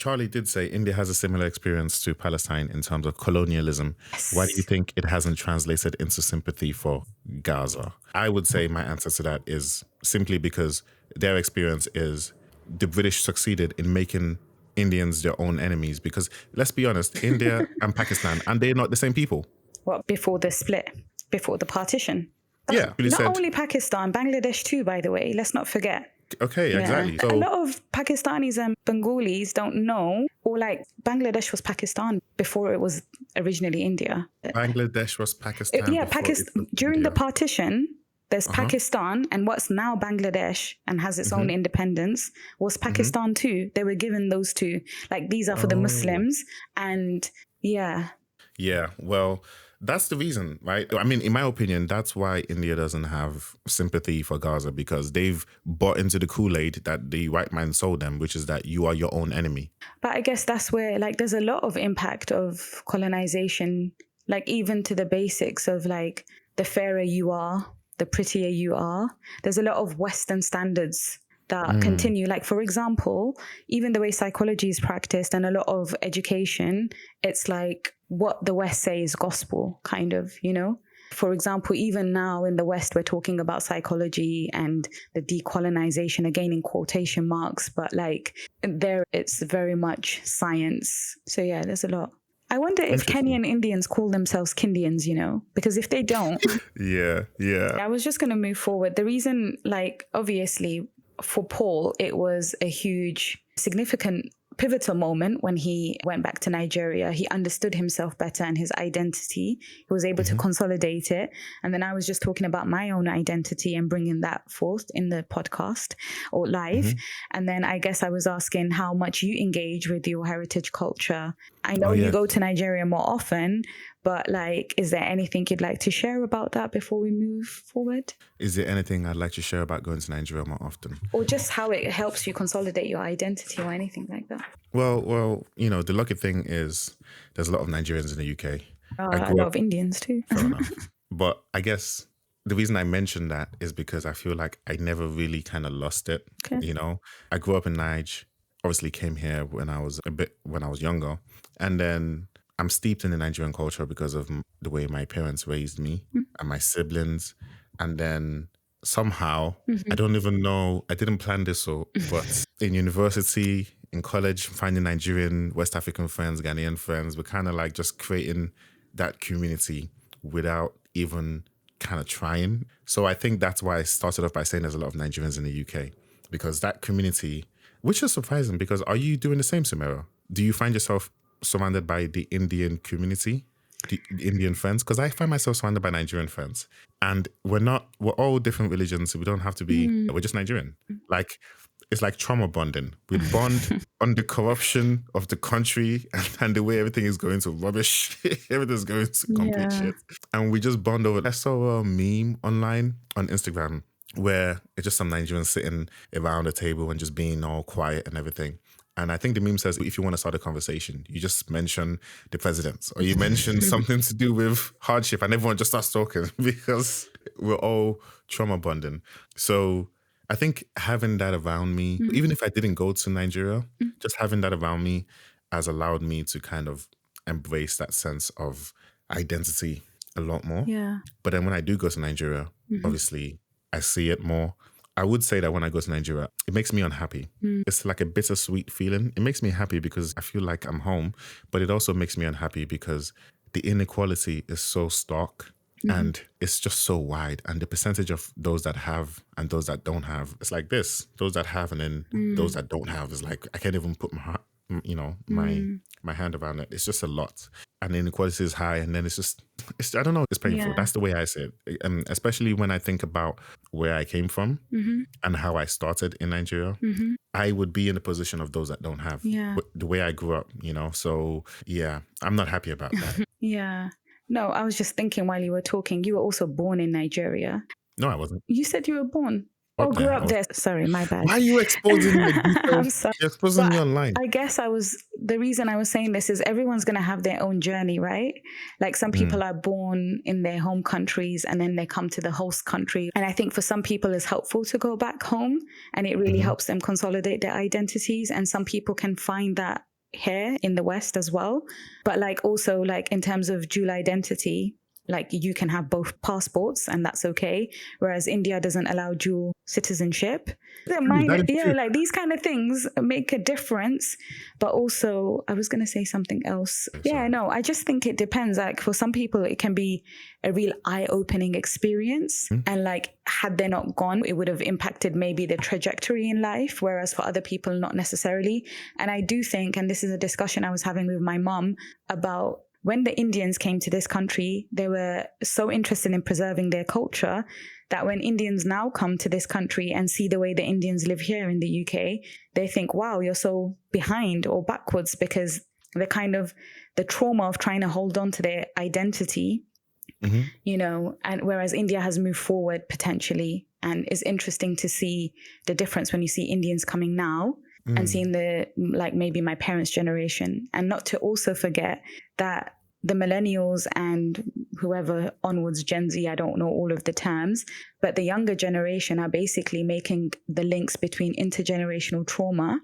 Charlie did say India has a similar experience to Palestine in terms of colonialism. Why do you think it hasn't translated into sympathy for Gaza? I would say my answer to that is simply because their experience is the British succeeded in making Indians their own enemies. Because let's be honest, India and Pakistan, and they're not the same people. What, before the split, before the partition? Yeah. Not only Pakistan, Bangladesh too, by the way. Let's not forget. Okay, yeah, exactly. So, a lot of Pakistanis and Bengalis don't know, or like Bangladesh was Pakistan before it was originally India. Bangladesh was Pakistan. Pakistan during the partition. There's Pakistan, and what's now Bangladesh and has its own independence was Pakistan too. They were given those two. Like, these are for the Muslims, and yeah. Yeah, well, that's the reason, right? I mean, in my opinion, that's why India doesn't have sympathy for Gaza, because they've bought into the Kool-Aid that the white man sold them, which is that you are your own enemy. But I guess that's where, like, there's a lot of impact of colonization, like even to the basics of like the fairer you are, the prettier you are. There's a lot of Western standards that continue. Like, for example, even the way psychology is practiced and a lot of education, it's like what the West say is gospel, kind of, you know? For example, even now in the West, we're talking about psychology and the decolonization, again in quotation marks, but like there it's very much science. So yeah, there's a lot. I wonder if Kenyan Indians call themselves Kindians, you know, because if they don't. Yeah. I was just going to move forward. The reason, like, obviously for Paul, it was a huge, significant, pivotal moment when he went back to Nigeria. He understood himself better and his identity. He was able to consolidate it. And then I was just talking about my own identity and bringing that forth in the podcast or live. And then I guess I was asking how much you engage with your heritage culture. I know you go to Nigeria more often, but like, is there anything you'd like to share about that before we move forward? Is there anything I'd like to share about going to Nigeria more often? Or just how it helps you consolidate your identity or anything like that? Well, you know, the lucky thing is there's a lot of Nigerians in the UK. A lot of Indians too. Fair enough. But I guess the reason I mentioned that is because I feel like I never really kind of lost it. Okay. You know, I grew up in Niger, obviously came here when I was younger. And then I'm steeped in the Nigerian culture because of the way my parents raised me and my siblings. And then somehow, I don't even know, I didn't plan this, but in university, in college, finding Nigerian, West African friends, Ghanaian friends, we're kind of like just creating that community without even kind of trying. So I think that's why I started off by saying there's a lot of Nigerians in the UK, because that community, which is surprising, because are you doing the same, Samira? Do you find yourself surrounded by the Indian community, the Indian friends? Because I find myself surrounded by Nigerian friends, and we're all different religions, so we don't have to be, we're just Nigerian. Like, it's like trauma bonding. We bond on the corruption of the country and the way everything is going to rubbish. Everything's going to complete shit. And we just bond over. I saw a meme online on Instagram where it's just some Nigerians sitting around a table and just being all quiet and everything. And I think the meme says, if you want to start a conversation, you just mention the president or you mention something to do with hardship and everyone just starts talking because we're all trauma bonding. So I think having that around me, even if I didn't go to Nigeria, just having that around me has allowed me to kind of embrace that sense of identity a lot more. Yeah. But then when I do go to Nigeria, obviously I see it more. I would say that when I go to Nigeria, it makes me unhappy. It's like a bittersweet feeling. It makes me happy because I feel like I'm home, but it also makes me unhappy because the inequality is so stark and it's just so wide. And the percentage of those that have and those that don't have, it's like this. Those that have and then those that don't have is like, I can't even put my hand around it. It's just a lot. And the inequality is high. And then it's I don't know, it's painful. Yeah. That's the way I see it. Especially when I think about where I came from and how I started in Nigeria. I would be in the position of those that don't have the way I grew up, you know? So yeah, I'm not happy about that. Yeah. No, I was just thinking while you were talking, you were also born in Nigeria. No, I wasn't. You said you were born. Grew up there. Sorry, my bad. Why are you exposing me? I'm sorry. You're exposing me online. I guess the reason I was saying this is everyone's going to have their own journey, right? Like some people are born in their home countries and then they come to the host country. And I think for some people it's helpful to go back home and it really helps them consolidate their identities. And some people can find that here in the West as well. But like also like in terms of dual identity, like you can have both passports and that's okay. Whereas India doesn't allow dual citizenship. Like these kind of things make a difference. But also, I was going to say something else. Yeah, no, I just think it depends. Like for some people, it can be a real eye-opening experience. And like, had they not gone, it would have impacted maybe the trajectory in life. Whereas for other people, not necessarily. And I do think, and this is a discussion I was having with my mom about when the Indians came to this country, they were so interested in preserving their culture that when Indians now come to this country and see the way the Indians live here in the UK, they think, wow, you're so behind or backwards, because the kind of the trauma of trying to hold on to their identity, you know, and whereas India has moved forward potentially, and it's interesting to see the difference when you see Indians coming now and seeing the, like maybe my parents' generation, and not to also forget that the millennials and whoever onwards, Gen Z, I don't know all of the terms, but the younger generation are basically making the links between intergenerational trauma